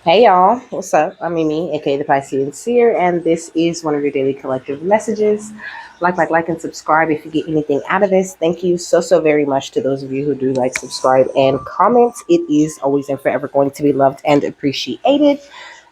Hey y'all, what's up? I'm Mimi, aka the Piscean Seer, and this is one of your daily collective messages. Like, and subscribe if you get anything out of this. Thank you so very much to those of you who do like, subscribe, and comment. It is always and forever going to be loved and appreciated.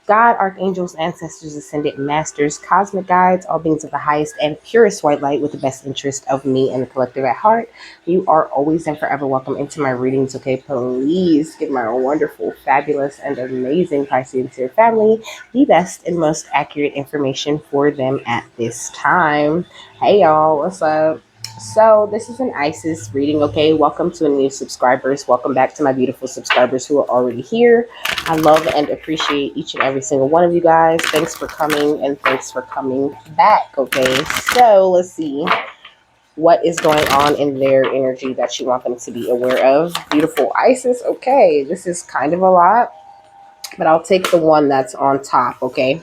God, archangels, ancestors, ascended masters, cosmic guides, all beings of the highest and purest white light with the best interest of me and the collective at heart. You are always and forever welcome into my readings, okay? Please give my wonderful, fabulous, and amazing Piscean Seer family the best and most accurate information for them at this time. Hey y'all, what's up? So, this is an ISIS reading, okay? Welcome to any new subscribers. Welcome back to my beautiful subscribers who are already here. I love and appreciate each and every single one of you guys. Thanks for coming and thanks for coming back, okay? So, let's see what is going on in their energy that you want them to be aware of. Beautiful Isis, okay? This is kind of a lot, but I'll take the one that's on top, okay?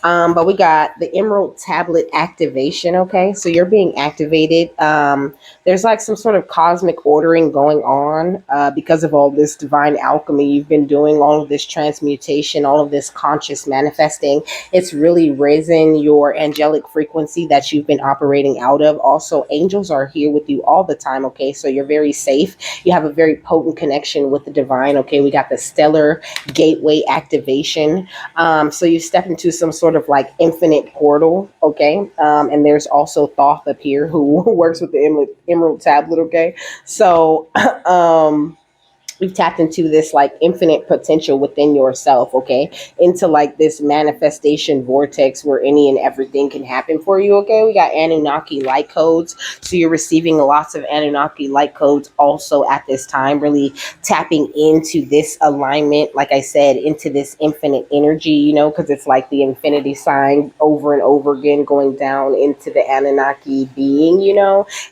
But we got the Emerald Tablet activation. Okay, so you're being activated. There's like some sort of cosmic ordering going on because of all this divine alchemy you've been doing, all of this transmutation, all of this conscious manifesting. It's really raising your angelic frequency that you've been operating out of. Also, angels are here with you all the time. Okay, so you're very safe. You have a very potent connection with the divine. Okay, we got the stellar gateway activation. So you step into some sort of like infinite portal, okay? And there's also Thoth up here who works with the Emerald Tablet, okay? So we've tapped into this like infinite potential within yourself, okay, into like this manifestation vortex where any and everything can happen for you. Okay, we got Anunnaki light codes, so you're receiving lots of Anunnaki light codes also at this time, really tapping into this alignment, like I said, into this infinite energy, because it's like the infinity sign over and over again going down into the Anunnaki being.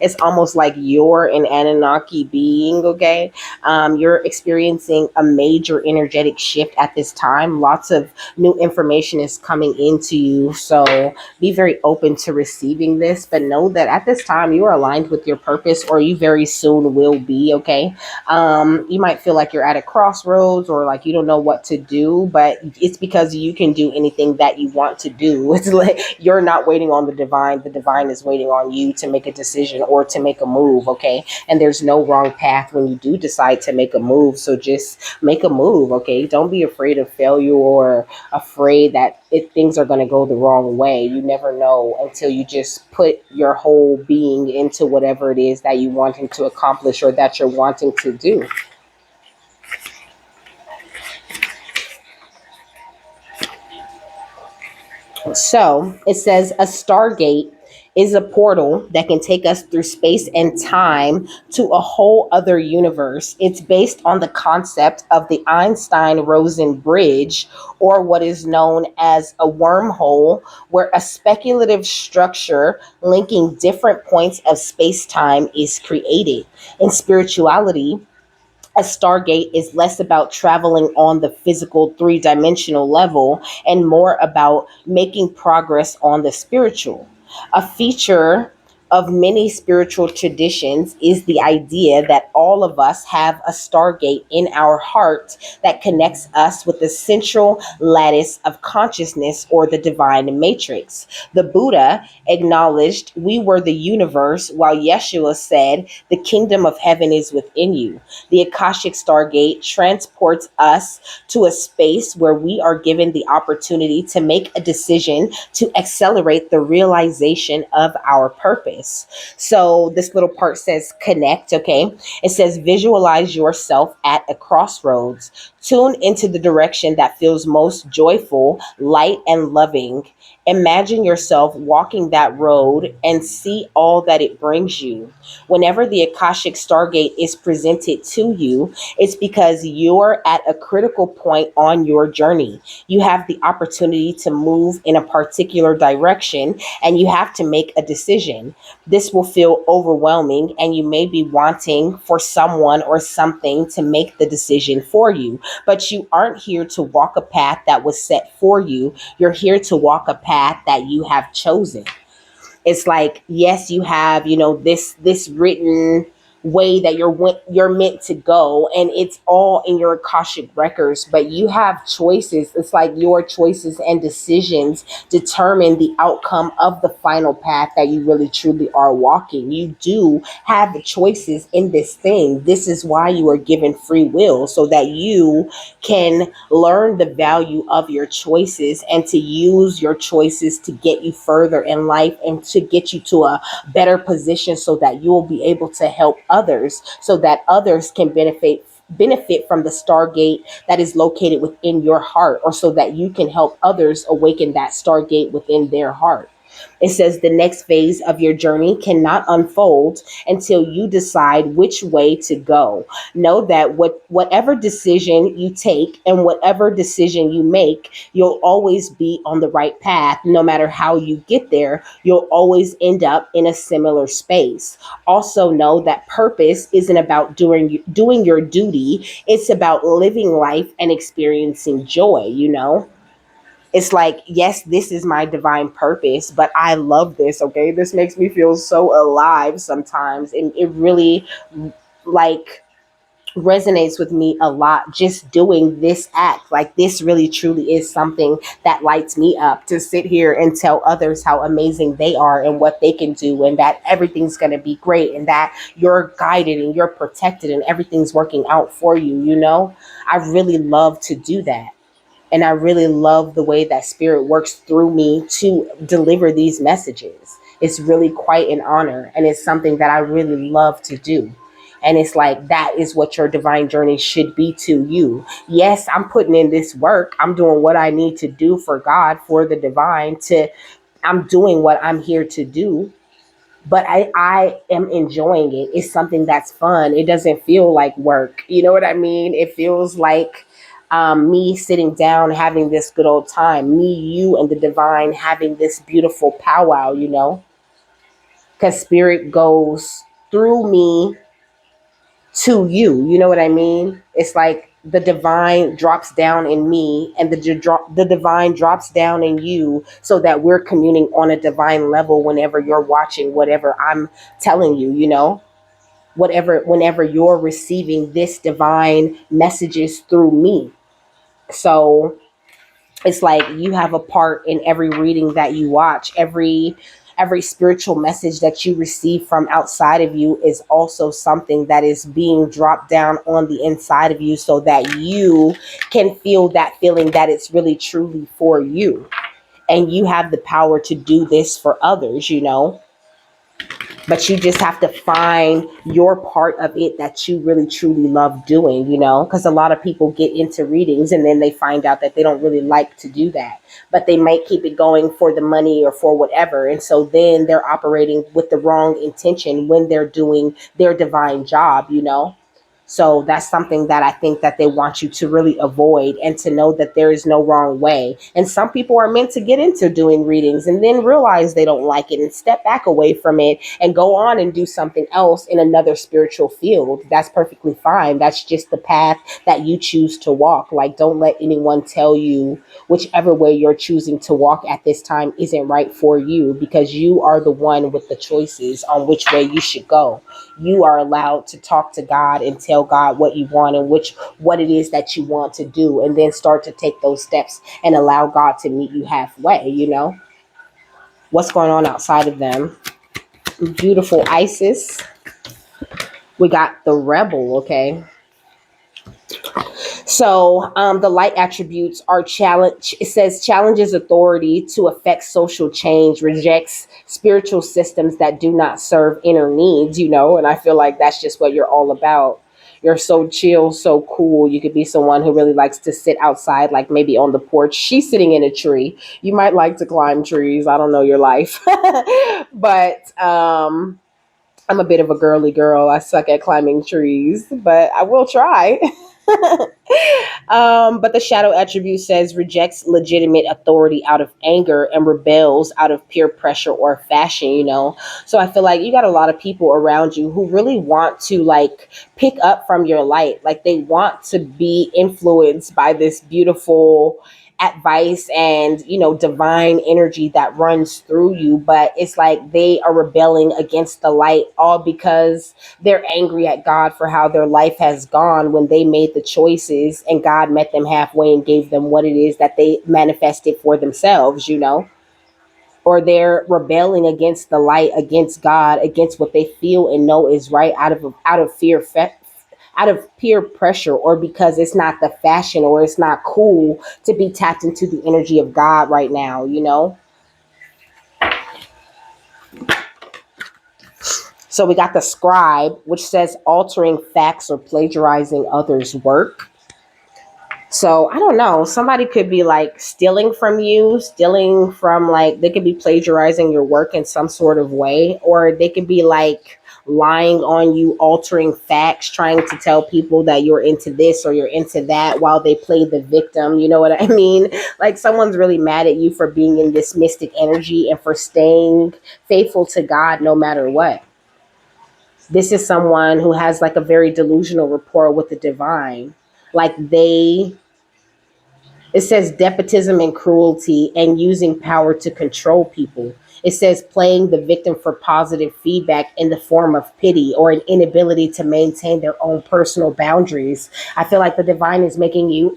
It's almost like you're an Anunnaki being, okay. You're experiencing a major energetic shift at this time. Lots of new information is coming into you. So be very open to receiving this, but know that at this time you are aligned with your purpose, or you very soon will be, okay? You might feel like you're at a crossroads or like you don't know what to do, but it's because you can do anything that you want to do. It's like you're not waiting on the divine is waiting on you to make a decision or to make a move, okay? And there's no wrong path when you do decide to make a move. So just make a move, okay? Don't be afraid of failure or afraid that things are going to go the wrong way. You never know until you just put your whole being into whatever it is that you wanting to accomplish or that you're wanting to do. So it says a stargate is a portal that can take us through space and time to a whole other universe. It's based on the concept of the Einstein Rosen bridge, or what is known as a wormhole, where a speculative structure linking different points of space time is created. In spirituality, a stargate is less about traveling on the physical three-dimensional level and more about making progress on the spiritual. A feature of many spiritual traditions is the idea that all of us have a stargate in our heart that connects us with the central lattice of consciousness, or the divine matrix. The Buddha acknowledged we were the universe, while Yeshua said the kingdom of heaven is within you. The Akashic Stargate transports us to a space where we are given the opportunity to make a decision to accelerate the realization of our purpose. So this little part says connect, okay? It says visualize yourself at a crossroads. Tune into the direction that feels most joyful, light, and loving. Imagine yourself walking that road and see all that it brings you. Whenever the Akashic Stargate is presented to you, it's because you're at a critical point on your journey. You have the opportunity to move in a particular direction and you have to make a decision. This will feel overwhelming, and you may be wanting for someone or something to make the decision for you, but you aren't here to walk a path that was set for you. You're here to walk a path that you have chosen. It's like, yes, you have, this written way that you're meant to go, and it's all in your akashic records. But you have choices. It's like your choices and decisions determine the outcome of the final path that you really truly are walking. You do have the choices in this thing. This is why you are given free will, so that you can learn the value of your choices and to use your choices to get you further in life and to get you to a better position, so that you will be able to help others, so that others can benefit from the stargate that is located within your heart, or so that you can help others awaken that stargate within their heart. It says the next phase of your journey cannot unfold until you decide which way to go. Know that whatever decision you take and whatever decision you make, you'll always be on the right path. No matter how you get there, you'll always end up in a similar space. Also know that purpose isn't about doing your duty. It's about living life and experiencing joy, you know? It's like, yes, this is my divine purpose, but I love this. Okay, this makes me feel so alive sometimes, and it really, like, resonates with me a lot, just doing this act. Like, this really truly is something that lights me up, to sit here and tell others how amazing they are and what they can do, and that everything's going to be great, and that you're guided and you're protected and everything's working out for you, you know? I really love to do that. And I really love the way that spirit works through me to deliver these messages. It's really quite an honor. And it's something that I really love to do. And it's like, that is what your divine journey should be to you. Yes, I'm putting in this work. I'm doing what I need to do for God, for the divine, I'm doing what I'm here to do, but I am enjoying it. It's something that's fun. It doesn't feel like work. You know what I mean? It feels like me sitting down, having this good old time. Me, you, and the divine having this beautiful powwow, you know? Because spirit goes through me to you. You know what I mean? It's like the divine drops down in me, and the divine drops down in you, so that we're communing on a divine level whenever you're watching whatever I'm telling you, you know? Whatever, whenever you're receiving this divine messages through me. So it's like you have a part in every reading that you watch. Every spiritual message that you receive from outside of you is also something that is being dropped down on the inside of you, so that you can feel that feeling that it's really truly for you, and you have the power to do this for others, you know? But you just have to find your part of it that you really truly love doing, you know? Because a lot of people get into readings and then they find out that they don't really like to do that, but they might keep it going for the money or for whatever. And so then they're operating with the wrong intention when they're doing their divine job, you know? So that's something that I think that they want you to really avoid, and to know that there is no wrong way. And some people are meant to get into doing readings and then realize they don't like it and step back away from it and go on and do something else in another spiritual field. That's perfectly fine. That's just the path that you choose to walk. Like, don't let anyone tell you whichever way you're choosing to walk at this time isn't right for you, because you are the one with the choices on which way you should go. You are allowed to talk to God and tell God what you want and what it is that you want to do, and then start to take those steps and allow God to meet you halfway, you know? What's going on outside of them? Beautiful Isis. We got the Rebel, okay? So the light attributes are challenge. It says challenges authority to affect social change, rejects spiritual systems that do not serve inner needs, you know, and I feel like that's just what you're all about. You're so chill, so cool. You could be someone who really likes to sit outside, like maybe on the porch. She's sitting in a tree. You might like to climb trees. I don't know your life. But I'm a bit of a girly girl. I suck at climbing trees, but I will try. But the shadow attribute says rejects legitimate authority out of anger and rebels out of peer pressure or fashion, you know? So I feel like you got a lot of people around you who really want to, like, pick up from your light. Like, they want to be influenced by this beautiful advice and, divine energy that runs through you, but it's like they are rebelling against the light, all because they're angry at God for how their life has gone when they made the choices and God met them halfway and gave them what it is that they manifested for themselves. Or they're rebelling against the light, against God, against what they feel and know is right, out of fear, out of peer pressure, or because it's not the fashion or it's not cool to be tapped into the energy of God right now. So we got the scribe, which says altering facts or plagiarizing others' work. So I don't know. Somebody could be like stealing from you, stealing from, like, they could be plagiarizing your work in some sort of way, or they could be like lying on you, altering facts, trying to tell people that you're into this or you're into that while they play the victim. You know what I mean? Like someone's really mad at you for being in this mystic energy and for staying faithful to God no matter what. This is someone who has like a very delusional rapport with the divine. Like it says despotism and cruelty and using power to control people. It says playing the victim for positive feedback in the form of pity or an inability to maintain their own personal boundaries. I feel like the divine is making you,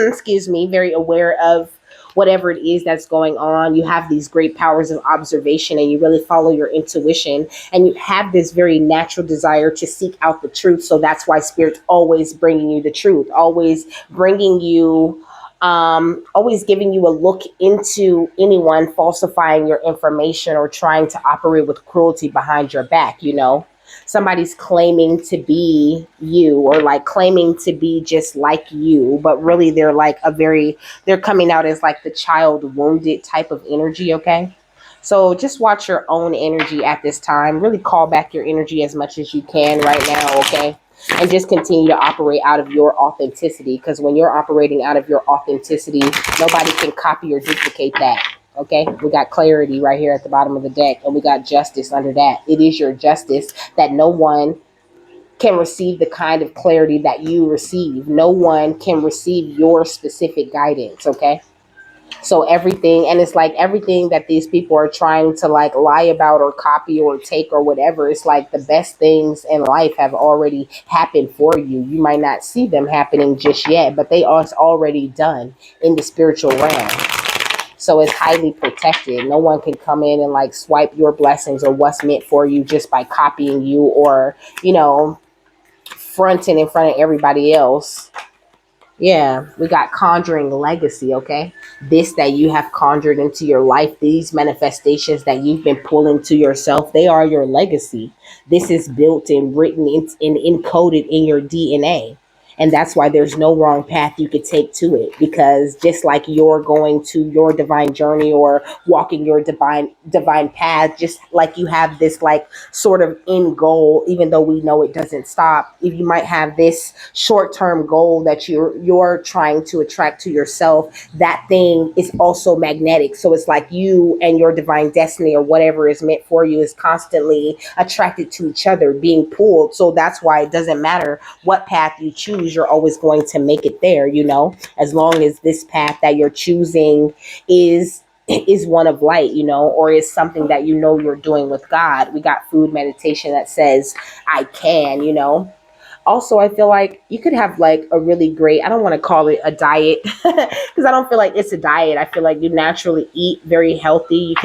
excuse me, very aware of whatever it is that's going on. You have these great powers of observation and you really follow your intuition and you have this very natural desire to seek out the truth. So that's why Spirit's always bringing you the truth, always bringing you always giving you a look into anyone falsifying your information or trying to operate with cruelty behind your back. Somebody's claiming to be you or like claiming to be just like you, but really they're coming out as like the child wounded type of energy. Okay. So just watch your own energy at this time. Really call back your energy as much as you can right now. Okay. And just continue to operate out of your authenticity, because when you're operating out of your authenticity, nobody can copy or duplicate that. Okay, we got clarity right here at the bottom of the deck, and we got justice under that. It is your justice that no one can receive the kind of clarity that you receive. No one can receive your specific guidance. Okay. So everything, and it's like everything that these people are trying to like lie about or copy or take or whatever, it's like the best things in life have already happened for you. You might not see them happening just yet, but they are already done in the spiritual realm. So it's highly protected. No one can come in and like swipe your blessings or what's meant for you just by copying you or, fronting in front of everybody else. Yeah, we got conjuring legacy, okay? This that you have conjured into your life, these manifestations that you've been pulling to yourself, they are your legacy. This is built and written and encoded in your DNA. And that's why there's no wrong path you could take to it. Because just like you're going to your divine journey or walking your divine path, just like you have this like sort of end goal, even though we know it doesn't stop. If you might have this short-term goal that you're trying to attract to yourself, that thing is also magnetic. So it's like you and your divine destiny or whatever is meant for you is constantly attracted to each other, being pulled. So that's why it doesn't matter what path you choose, you're always going to make it there, as long as this path that you're choosing is one of light, or is something that you're doing with God. We got food meditation that says I can. Also, I feel like you could have like a really great, I don't want to call it a diet because I don't feel like it's a diet. I feel like you naturally eat very healthy.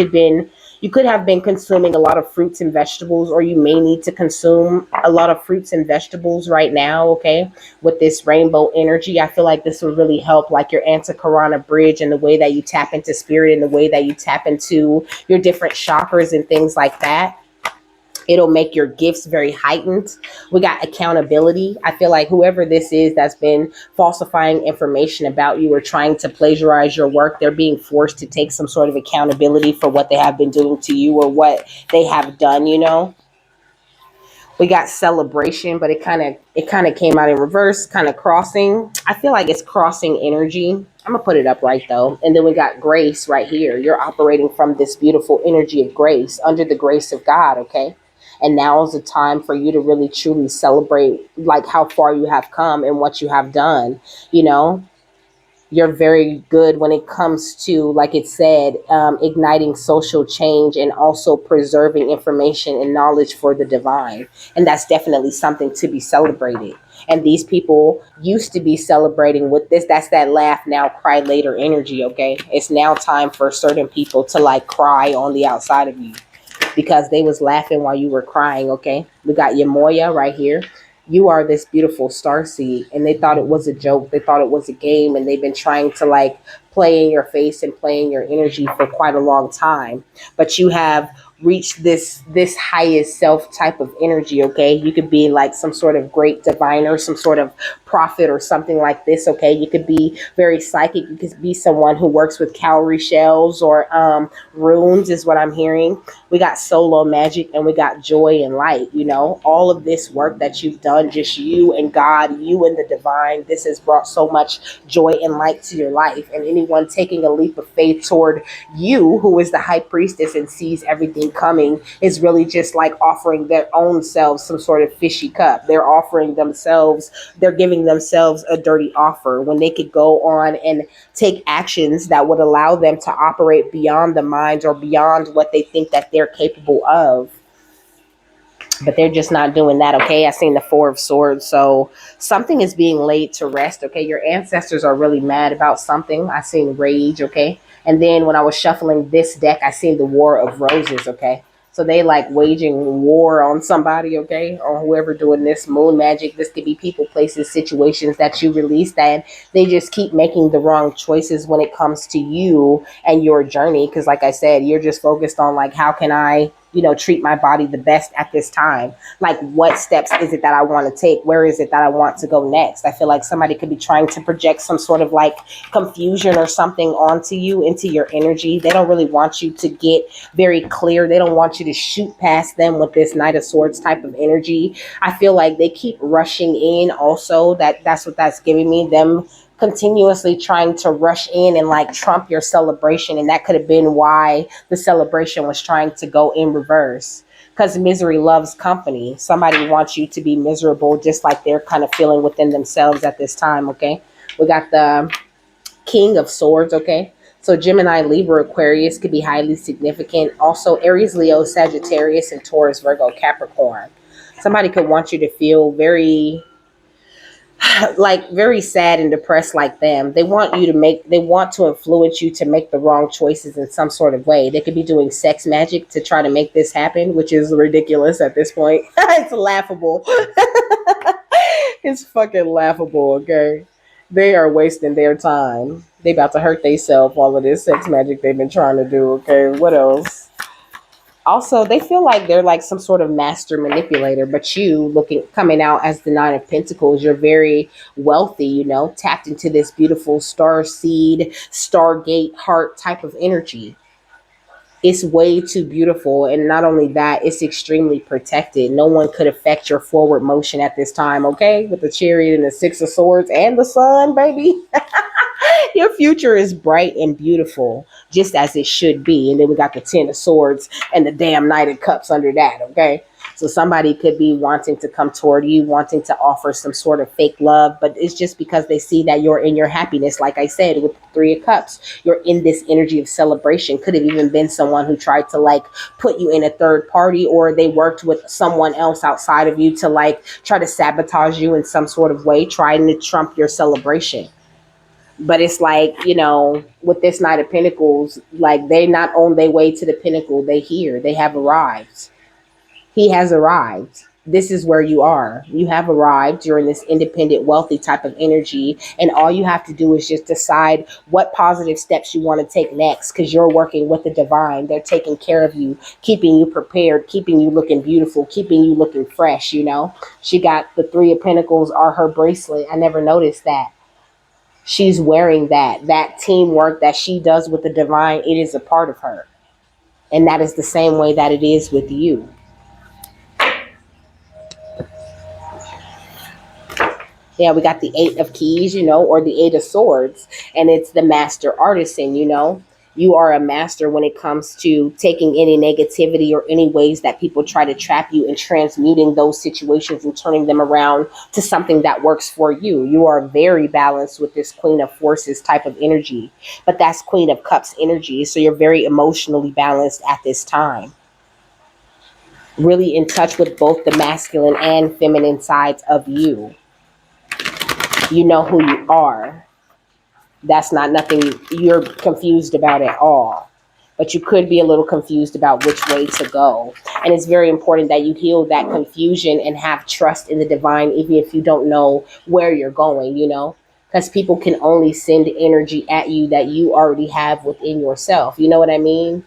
You could have been consuming a lot of fruits and vegetables, or you may need to consume a lot of fruits and vegetables right now. Okay. With this rainbow energy, I feel like this will really help like your Antakarana bridge and the way that you tap into spirit and the way that you tap into your different chakras and things like that. It'll make your gifts very heightened. We got accountability. I feel like whoever this is that's been falsifying information about you or trying to plagiarize your work, they're being forced to take some sort of accountability for what they have been doing to you or what they have done. We got celebration, but it kind of came out in reverse, kind of crossing. I feel like it's crossing energy. I'm gonna put it up right though. And then we got grace right here. You're operating from this beautiful energy of grace, under the grace of God, okay? And now is the time for you to really truly celebrate like how far you have come and what you have done, you know? You're very good when it comes to, like it said, igniting social change and also preserving information and knowledge for the divine. And that's definitely something to be celebrated. And these people used to be celebrating with this. That's that laugh now, cry later energy, okay? It's now time for certain people to like cry on the outside of you because they was laughing while you were crying, okay? We got Yamoya right here. You are this beautiful star seed, and they thought it was a joke. They thought it was a game, and they've been trying to like play in your face and play in your energy for quite a long time. But you have reached this highest self type of energy, okay? You could be like some sort of great diviner, some sort of prophet or something like this, okay? You could be very psychic. You could be someone who works with cowrie shells or runes is what I'm hearing. We got solo magic and we got joy and light. You know, all of this work that you've done, just you and God, you and the divine, this has brought so much joy and light to your life. And anyone taking a leap of faith toward you, who is the high priestess and sees everything coming, is really just like offering their own selves some sort of fishy cup. They're offering themselves, they're giving themselves a dirty offer when they could go on and take actions that would allow them to operate beyond the mind or beyond what they think that they're capable of. But they're just not doing that, okay? I seen the Four of Swords. So something is being laid to rest, okay? Your ancestors are really mad about something. I seen rage, okay? And then when I was shuffling this deck, I seen the War of Roses, okay? So they like waging war on somebody, okay? On whoever doing this moon magic. This could be people, places, situations that you release that they just keep making the wrong choices when it comes to you and your journey. Because like I said, you're just focused on like, how can I, you know, treat my body the best at this time? Like, what steps is it that I want to take? Where is it that I want to go next? I feel like somebody could be trying to project some sort of like confusion or something onto you, into your energy. They don't really want you to get very clear. They don't want you to shoot past them with this Knight of Swords type of energy. I feel like they keep rushing in also. That's what that's giving me, them continuously trying to rush in and like trump your celebration. And that could have been why the celebration was trying to go in reverse, because misery loves company. Somebody wants you to be miserable just like they're kind of feeling within themselves at this time, okay? We got the King of Swords, okay? So Gemini, Libra, Aquarius could be highly significant. Also Aries, Leo, Sagittarius, and Taurus, Virgo, Capricorn. Somebody could want you to feel very like very sad and depressed like them. They want you to make, they want to influence you to make the wrong choices in some sort of way. They could be doing sex magic to try to make this happen, which is ridiculous at this point. It's laughable. It's fucking laughable, okay? They are wasting their time. They about to hurt themselves, all of this sex magic they've been trying to do, okay? What else? Also, they feel like they're like some sort of master manipulator, but you looking, coming out as the Nine of Pentacles, you're very wealthy, you know, tapped into this beautiful star seed, stargate heart type of energy. It's way too beautiful, and not only that, it's extremely protected. No one could affect your forward motion at this time, okay? With the Chariot and the Six of Swords and the Sun, baby. Your future is bright and beautiful, just as it should be. And then we got the Ten of Swords and the damn Knight of Cups under that, okay? So somebody could be wanting to come toward you, wanting to offer some sort of fake love, but it's just because they see that you're in your happiness. Like I said, with the Three of Cups, you're in this energy of celebration. Could have even been someone who tried to like put you in a third party, or they worked with someone else outside of you to like try to sabotage you in some sort of way, trying to trump your celebration. But it's like, you know, with this Knight of Pentacles, like they not on their way to the pinnacle, they here, they have arrived. He has arrived. This is where you are. You have arrived. You're in this independent, wealthy type of energy. And all you have to do is just decide what positive steps you want to take next, because you're working with the divine. They're taking care of you, keeping you prepared, keeping you looking beautiful, keeping you looking fresh, you know. She got the Three of Pentacles are her bracelet. I never noticed that. She's wearing that teamwork that she does with the divine. It is a part of her. And that is the same way that it is with you. Yeah, we got the Eight of Keys, you know, or the Eight of Swords, and it's the master artisan, you know. You are a master when it comes to taking any negativity or any ways that people try to trap you and transmuting those situations and turning them around to something that works for you. You are very balanced with this Queen of Forces type of energy, but that's Queen of Cups energy. So you're very emotionally balanced at this time, really in touch with both the masculine and feminine sides of you. You know who you are. That's not nothing you're confused about at all. But you could be a little confused about which way to go. And it's very important that you heal that confusion and have trust in the divine, even if you don't know where you're going, you know? Because people can only send energy at you that you already have within yourself. You know what I mean?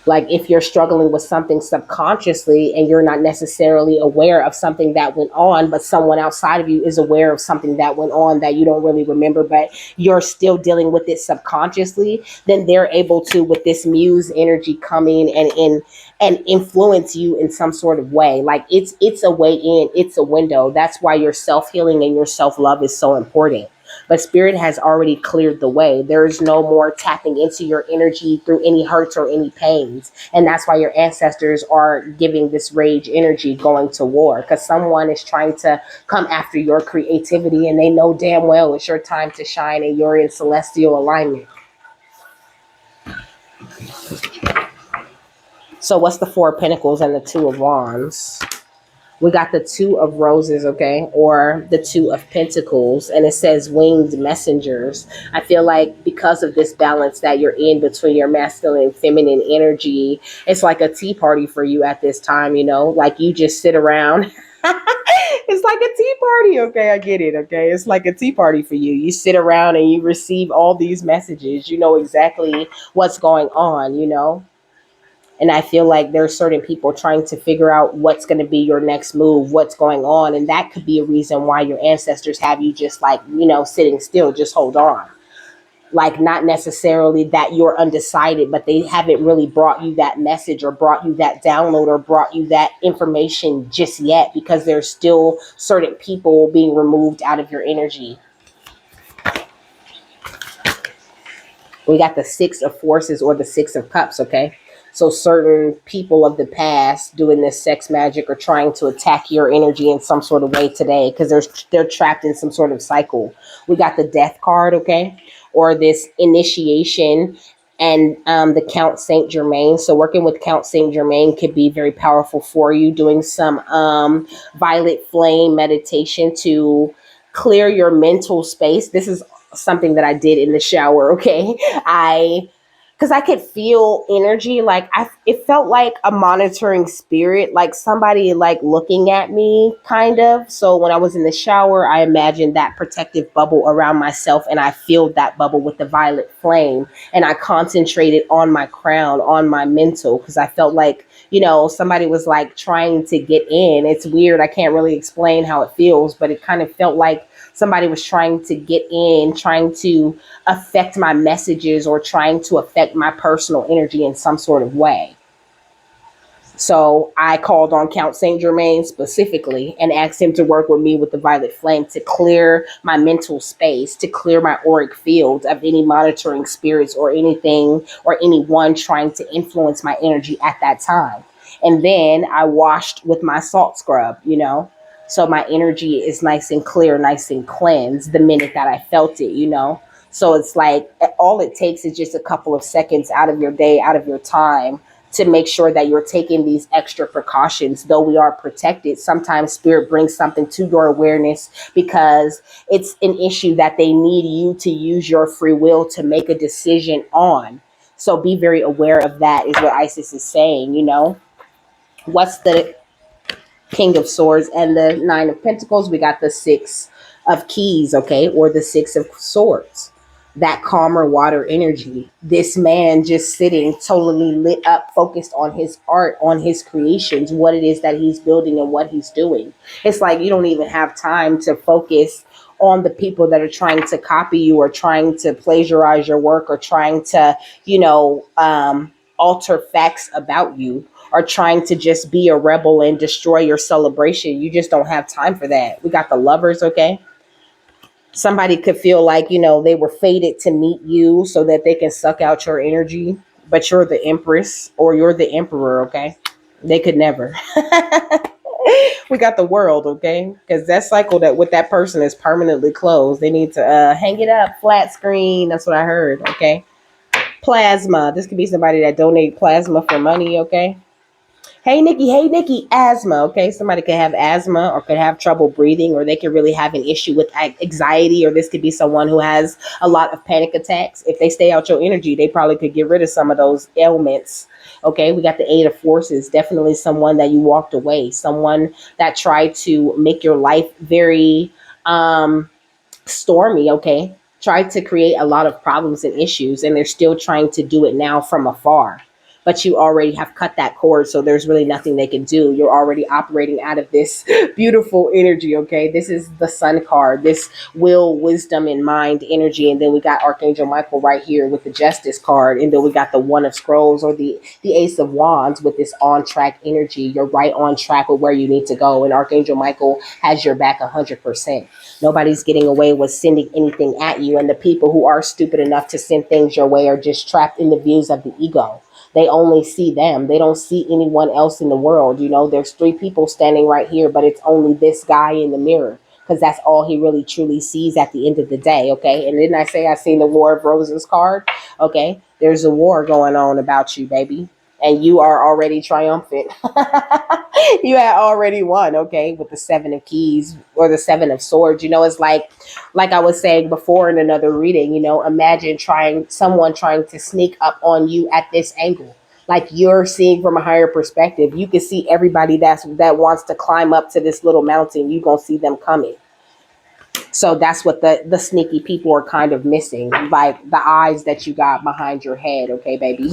Like if you're struggling with something subconsciously and you're not necessarily aware of something that went on, but someone outside of you is aware of something that went on that you don't really remember, but you're still dealing with it subconsciously, then they're able to, with this muse energy, come in and influence you in some sort of way. Like it's a way in, it's a window. That's why your self-healing and your self-love is so important. But spirit has already cleared the way. There is no more tapping into your energy through any hurts or any pains. And that's why your ancestors are giving this rage energy going to war, because someone is trying to come after your creativity and they know damn well it's your time to shine and you're in celestial alignment. So what's the Four of Pentacles and the Two of Wands? We got the Two of Roses, okay, or the Two of Pentacles, and it says winged messengers. I feel like because of this balance that you're in between your masculine and feminine energy, it's like a tea party for you at this time, you know, like you just sit around. It's like a tea party, okay, I get it, okay, it's like a tea party for you. You sit around and you receive all these messages, you know exactly what's going on, you know. And I feel like there are certain people trying to figure out what's going to be your next move, what's going on. And that could be a reason why your ancestors have you just like, you know, sitting still, just hold on. Like, not necessarily that you're undecided, but they haven't really brought you that message or brought you that download or brought you that information just yet, because there's still certain people being removed out of your energy. We got the Six of Forces or the Six of Cups, okay? So certain people of the past doing this sex magic or trying to attack your energy in some sort of way today, because they're trapped in some sort of cycle. We got the Death card, okay? Or this initiation and the Count Saint Germain. So working with Count Saint Germain could be very powerful for you, doing some violet flame meditation to clear your mental space. This is something that I did in the shower, okay? Because I could feel energy, like it felt like a monitoring spirit, like somebody like looking at me, kind of. So when I was in the shower, I imagined that protective bubble around myself, and I filled that bubble with the violet flame, and I concentrated on my crown, on my mental, because I felt like, you know, somebody was like trying to get in. It's weird. I can't really explain how it feels, but it kind of felt like somebody was trying to get in, trying to affect my messages or trying to affect my personal energy in some sort of way. So I called on Count Saint Germain specifically and asked him to work with me with the violet flame to clear my mental space, to clear my auric field of any monitoring spirits or anything or anyone trying to influence my energy at that time. And then I washed with my salt scrub, you know. So my energy is nice and clear, nice and cleansed the minute that I felt it, you know. So it's like all it takes is just a couple of seconds out of your day, out of your time, to make sure that you're taking these extra precautions. Though we are protected, sometimes spirit brings something to your awareness because it's an issue that they need you to use your free will to make a decision on. So be very aware of that, is what Isis is saying, you know. What's the King of Swords and the Nine of Pentacles? We got the Six of Keys, okay, or the Six of Swords. That calmer water energy. This man just sitting totally lit up, focused on his art, on his creations, what it is that he's building and what he's doing. It's like you don't even have time to focus on the people that are trying to copy you or trying to plagiarize your work or trying to, you know, alter facts about you, or trying to just be a rebel and destroy your celebration. You just don't have time for that. We got the Lovers, okay? Somebody could feel like, they were fated to meet you so that they can suck out your energy, but you're the empress or you're the emperor, okay? They could never. We got the world, okay? Because that cycle that with that person is permanently closed. They need to hang it up, flat screen. That's what I heard, okay? Plasma. This could be somebody that donate plasma for money, okay? Hey Nikki, asthma. Okay, somebody could have asthma or could have trouble breathing, or they could really have an issue with anxiety, or this could be someone who has a lot of panic attacks. If they stay out your energy, they probably could get rid of some of those ailments. Okay, we got the Eight of Forces. Definitely someone that you walked away, someone that tried to make your life very stormy, okay? Tried to create a lot of problems and issues, and they're still trying to do it now from afar. But you already have cut that cord, so there's really nothing they can do. You're already operating out of this beautiful energy, okay? This is the Sun card, this will, wisdom, and mind energy. And then we got Archangel Michael right here with the Justice card. And then we got the One of Scrolls, or the Ace of Wands, with this on track energy. You're right on track with where you need to go. And Archangel Michael has your back 100%. Nobody's getting away with sending anything at you. And the people who are stupid enough to send things your way are just trapped in the views of the ego. They only see them. They don't see anyone else in the world. There's three people standing right here, but it's only this guy in the mirror, because that's all he really truly sees at the end of the day. Okay. And didn't I say I seen the War of Roses card? Okay. There's a war going on about you, baby. And you are already triumphant. You had already won, okay, with the Seven of Keys or the Seven of Swords. It's like I was saying before in another reading, imagine someone trying to sneak up on you at this angle. Like, you're seeing from a higher perspective. You can see everybody that wants to climb up to this little mountain. You're gonna see them coming. So that's what the sneaky people are kind of missing, like the eyes that you got behind your head, okay, baby?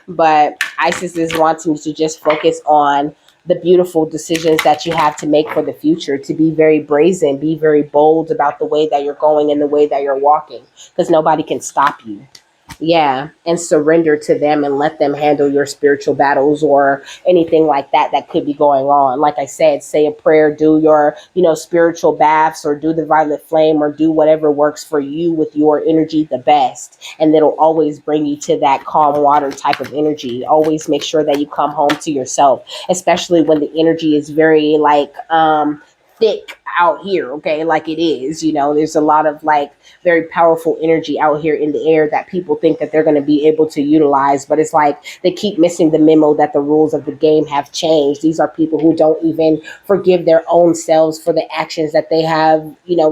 But Isis is wanting you to just focus on the beautiful decisions that you have to make for the future, to be very brazen, be very bold about the way that you're going and the way that you're walking, because nobody can stop you. Yeah, and surrender to them and let them handle your spiritual battles or anything like that could be going on. Like I said, say a prayer, do your, spiritual baths, or do the violet flame, or do whatever works for you with your energy the best. And it'll always bring you to that calm water type of energy. Always make sure that you come home to yourself, especially when the energy is very thick out here, okay, like it is. There's a lot of very powerful energy out here in the air that people think that they're going to be able to utilize, but it's like they keep missing the memo that the rules of the game have changed. These are people who don't even forgive their own selves for the actions that they have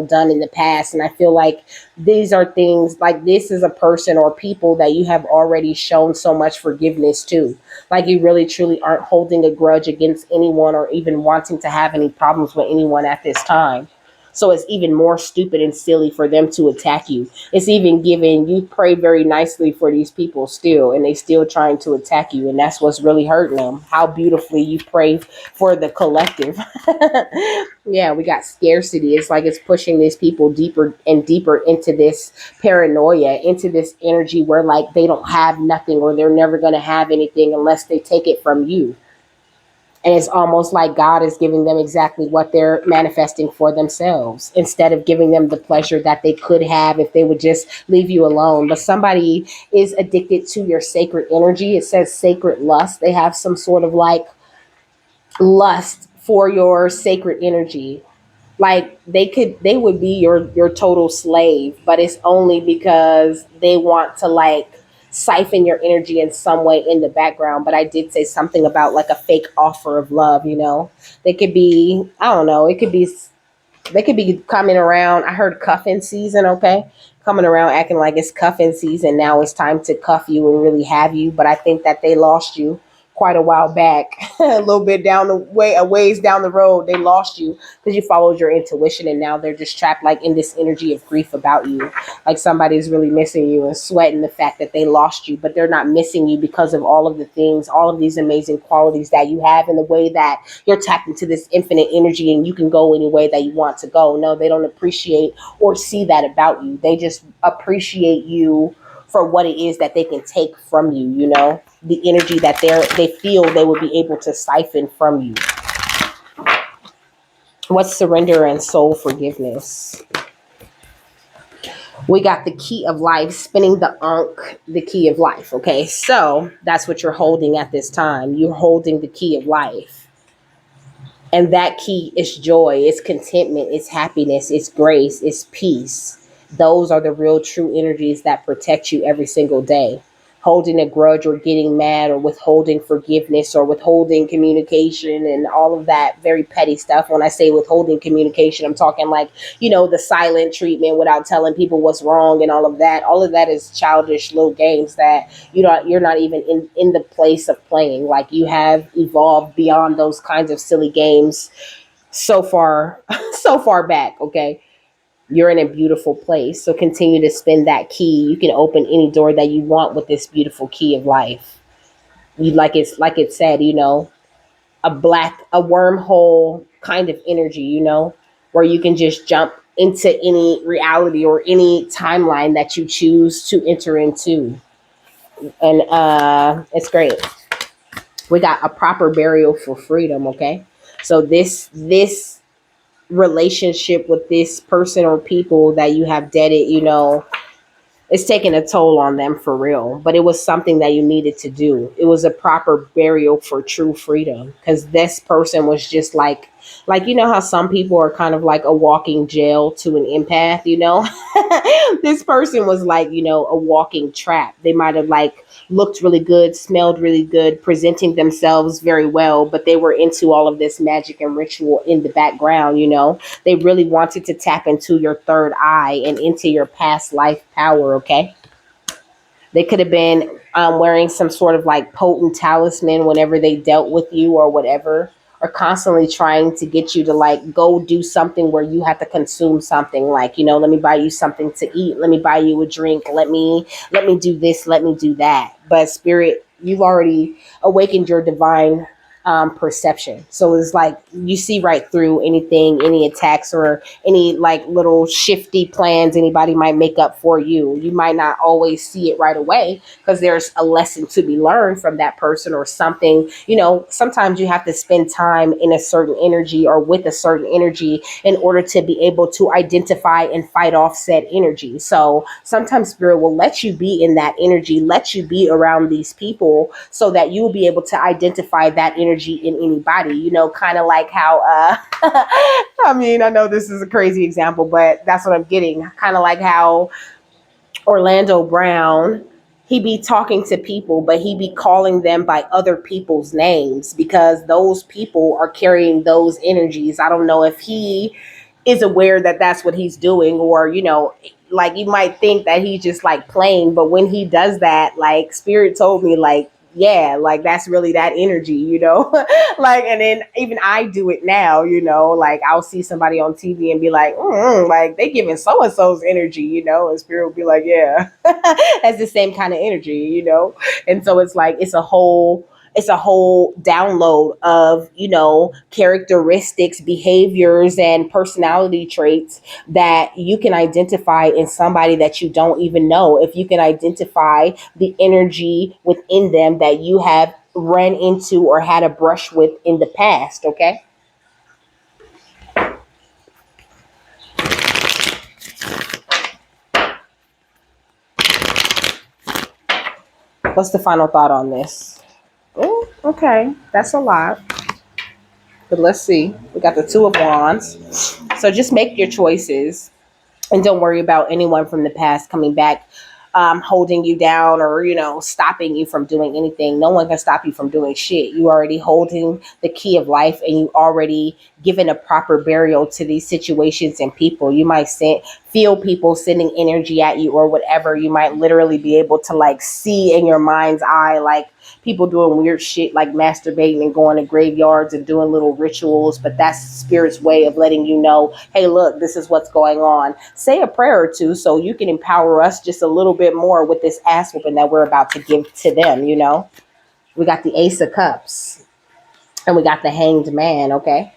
done in the past. And I feel like these are things like, this is a person or people that you have already shown so much forgiveness to. Like, you really truly aren't holding a grudge against anyone or even wanting to have any problems with anyone at this time. So it's even more stupid and silly for them to attack you. It's even given you pray very nicely for these people still, and they still trying to attack you. And that's what's really hurting them. How beautifully you pray for the collective. Yeah, we got scarcity. It's like it's pushing these people deeper and deeper into this paranoia, into this energy where they don't have nothing, or they're never going to have anything unless they take it from you. And it's almost like God is giving them exactly what they're manifesting for themselves, instead of giving them the pleasure that they could have if they would just leave you alone. But somebody is addicted to your sacred energy. It says sacred lust. They have some sort of lust for your sacred energy. Like, they would be your total slave, but it's only because they want to siphon your energy in some way in the background. But I did say something about a fake offer of love. They could be, I don't know, they could be coming around. I heard cuffing season, okay? Coming around acting like it's cuffing season. Now it's time to cuff you and really have you. But I think that they lost you quite a while back. A little bit down the way, a ways down the road, they lost you because you followed your intuition, and now they're just trapped in this energy of grief about you. Like, somebody's really missing you and sweating the fact that they lost you, but they're not missing you because of all of the things, all of these amazing qualities that you have, and the way that you're tapped into this infinite energy and you can go any way that you want to go. No, they don't appreciate or see that about you. They just appreciate you for what it is that they can take from you, the energy that they feel they will be able to siphon from you. What's surrender and soul forgiveness? We got the key of life, spinning the ankh, the key of life. Okay, so that's what you're holding at this time. You're holding the key of life. And that key is joy, it's contentment, it's happiness, it's grace, it's peace. Those are the real true energies that protect you every single day. Holding a grudge or getting mad or withholding forgiveness or withholding communication and all of that very petty stuff. When I say withholding communication, I'm talking like, the silent treatment without telling people what's wrong and all of that. All of that is childish little games that you're not even in the place of playing. Like, you have evolved beyond those kinds of silly games so far so far back. Okay, you're in a beautiful place, so continue to spin that key. You can open any door that you want with this beautiful key of life. You, like it said, a wormhole kind of energy, where you can just jump into any reality or any timeline that you choose to enter into. And it's great. We got a proper burial for freedom. Okay, so this relationship with this person or people that you have deaded, it's taking a toll on them for real, but it was something that you needed to do. It was a proper burial for true freedom, because this person was just like how some people are kind of like a walking jail to an empath. This person was like, a walking trap. They might have like looked really good, smelled really good, presenting themselves very well, but they were into all of this magic and ritual in the background. They really wanted to tap into your third eye and into your past life power. Okay, they could have been wearing some sort of like potent talisman whenever they dealt with you or whatever, or constantly trying to get you to like go do something where you have to consume something, like, let me buy you something to eat, let me buy you a drink, let me do this, let me do that. But spirit, you've already awakened your divine perception. So it's like you see right through anything, any attacks, or any like little shifty plans anybody might make up for you. You might not always see it right away because there's a lesson to be learned from that person or something. Sometimes you have to spend time in a certain energy or with a certain energy in order to be able to identify and fight off said energy. So sometimes spirit will let you be in that energy, let you be around these people so that you will be able to identify that energy in anybody, kind of like how I mean, I know this is a crazy example, but that's what I'm getting. Kind of like how Orlando Brown, he be talking to people, but he be calling them by other people's names because those people are carrying those energies. I don't know if he is aware that that's what he's doing, or like you might think that he's just like playing, but when he does that, like spirit told me, like, yeah, like that's really that energy, like. And then even I do it now, like I'll see somebody on TV and be like, like they giving so and so's energy, and spirit will be like, yeah, that's the same kind of energy, and so it's like it's a whole download of characteristics, behaviors, and personality traits that you can identify in somebody that you don't even know. If you can identify the energy within them that you have run into or had a brush with in the past. Okay, what's the final thought on this? Oh, okay, that's a lot. But let's see. We got the Two of Wands. So just make your choices and don't worry about anyone from the past coming back, holding you down, or stopping you from doing anything. No one can stop you from doing shit. You already holding the key of life, and you already given a proper burial to these situations and people. You might feel people sending energy at you or whatever. You might literally be able to like see in your mind's eye, like people doing weird shit like masturbating and going to graveyards and doing little rituals, but that's spirit's way of letting you know, hey, look, this is what's going on. Say a prayer or two so you can empower us just a little bit more with this ass whooping that we're about to give to them. We got the Ace of Cups and we got the Hanged Man. Okay,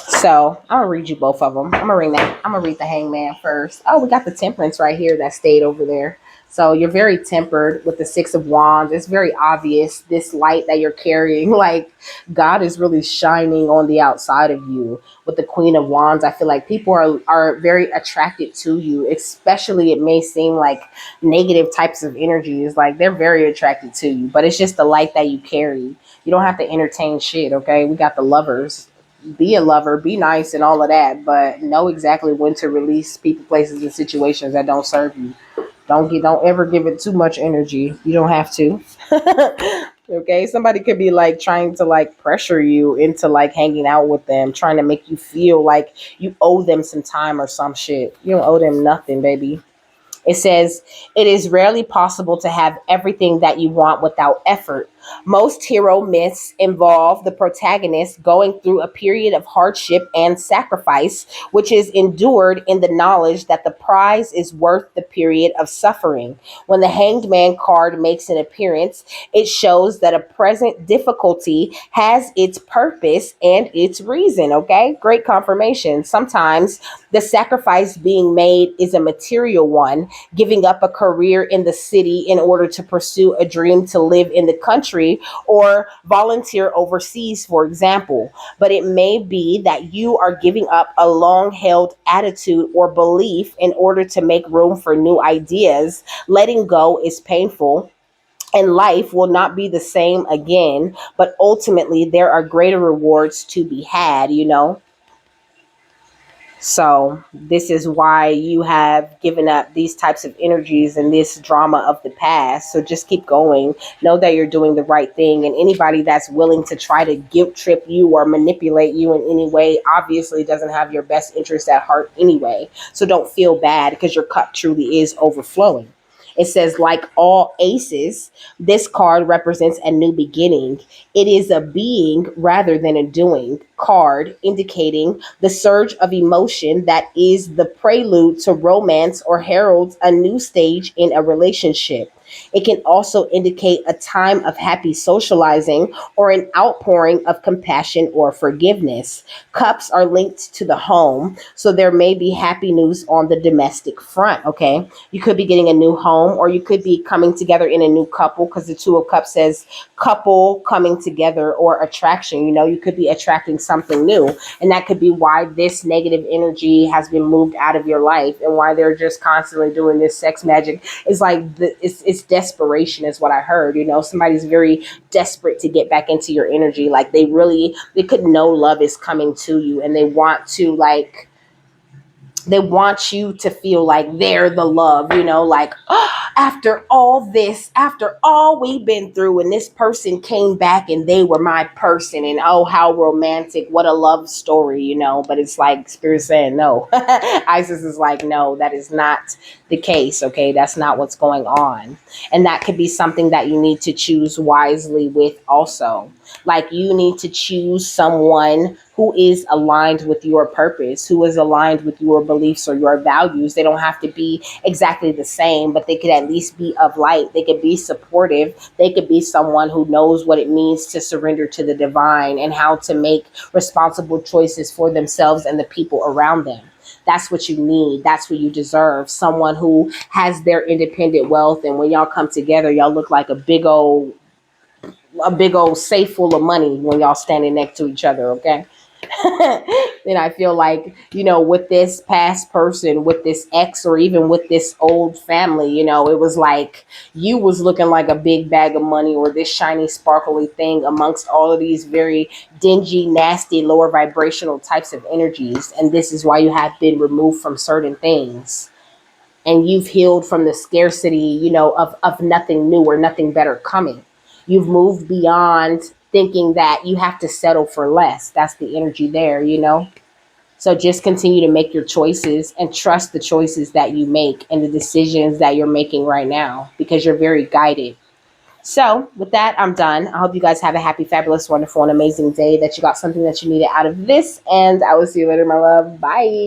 so I'm gonna read you both of them. I'm gonna read the Hangman first. Oh, we got the Temperance right here that stayed over there. So you're very tempered with the Six of Wands. It's very obvious this light that you're carrying. Like God is really shining on the outside of you. With the Queen of Wands, I feel like people are very attracted to you, especially it may seem like negative types of energies. Like they're very attracted to you, but it's just the light that you carry. You don't have to entertain shit, okay? We got the lovers. Be a lover, be nice and all of that, but know exactly when to release people, places, and situations that don't serve you. Don't ever give it too much energy. You don't have to. Okay, somebody could be like trying to like pressure you into like hanging out with them, trying to make you feel like you owe them some time or some shit. You don't owe them nothing, baby. It says, it is rarely possible to have everything that you want without effort. Most hero myths involve the protagonist going through a period of hardship and sacrifice, which is endured in the knowledge that the prize is worth the period of suffering. When the Hanged Man card makes an appearance, it shows that a present difficulty has its purpose and its reason. Okay, great confirmation. Sometimes the sacrifice being made is a material one, giving up a career in the city in order to pursue a dream to live in the country or volunteer overseas, for example. But it may be that you are giving up a long held attitude or belief in order to make room for new ideas. Letting go is painful, and life will not be the same again, but ultimately there are greater rewards to be had. So this is why you have given up these types of energies and this drama of the past. So just keep going. Know that you're doing the right thing. And anybody that's willing to try to guilt trip you or manipulate you in any way obviously doesn't have your best interest at heart anyway. So don't feel bad because your cup truly is overflowing. It says, like all aces, this card represents a new beginning. It is a being rather than a doing card, indicating the surge of emotion that is the prelude to romance or heralds a new stage in a relationship. It can also indicate a time of happy socializing or an outpouring of compassion or forgiveness. Cups are linked to the home, so there may be happy news on the domestic front, okay? You could be getting a new home, or you could be coming together in a new couple, because the Two of Cups says couple coming together or attraction. You could be attracting something new, and that could be why this negative energy has been moved out of your life and why they're just constantly doing this sex magic. It's like it's desperation is what I heard. Somebody's very desperate to get back into your energy. Like they could know love is coming to you, and they want you to feel like they're the love, like, oh, after all this, after all we've been through, and this person came back and they were my person, and oh, how romantic, what a love story. But it's like Spirit saying no. Isis is like, no, that is not the case, okay? That's not what's going on. And that could be something that you need to choose wisely with also. Like you need to choose someone who is aligned with your purpose, who is aligned with your beliefs or your values. They don't have to be exactly the same, but they could at least be of light. They could be supportive. They could be someone who knows what it means to surrender to the divine and how to make responsible choices for themselves and the people around them. That's what you need. That's what you deserve. Someone who has their independent wealth, and when y'all come together, y'all look like a big old safe full of money when y'all standing next to each other, okay? Then I feel like, with this past person, with this ex, or even with this old family, it was like you was looking like a big bag of money or this shiny, sparkly thing amongst all of these very dingy, nasty, lower vibrational types of energies. And this is why you have been removed from certain things. And you've healed from the scarcity, of nothing new or nothing better coming. You've moved beyond thinking that you have to settle for less. That's the energy there. So just continue to make your choices and trust the choices that you make and the decisions that you're making right now, because you're very guided. So with that, I'm done. I hope you guys have a happy, fabulous, wonderful, and amazing day, that you got something that you needed out of this. And I will see you later, my love. Bye.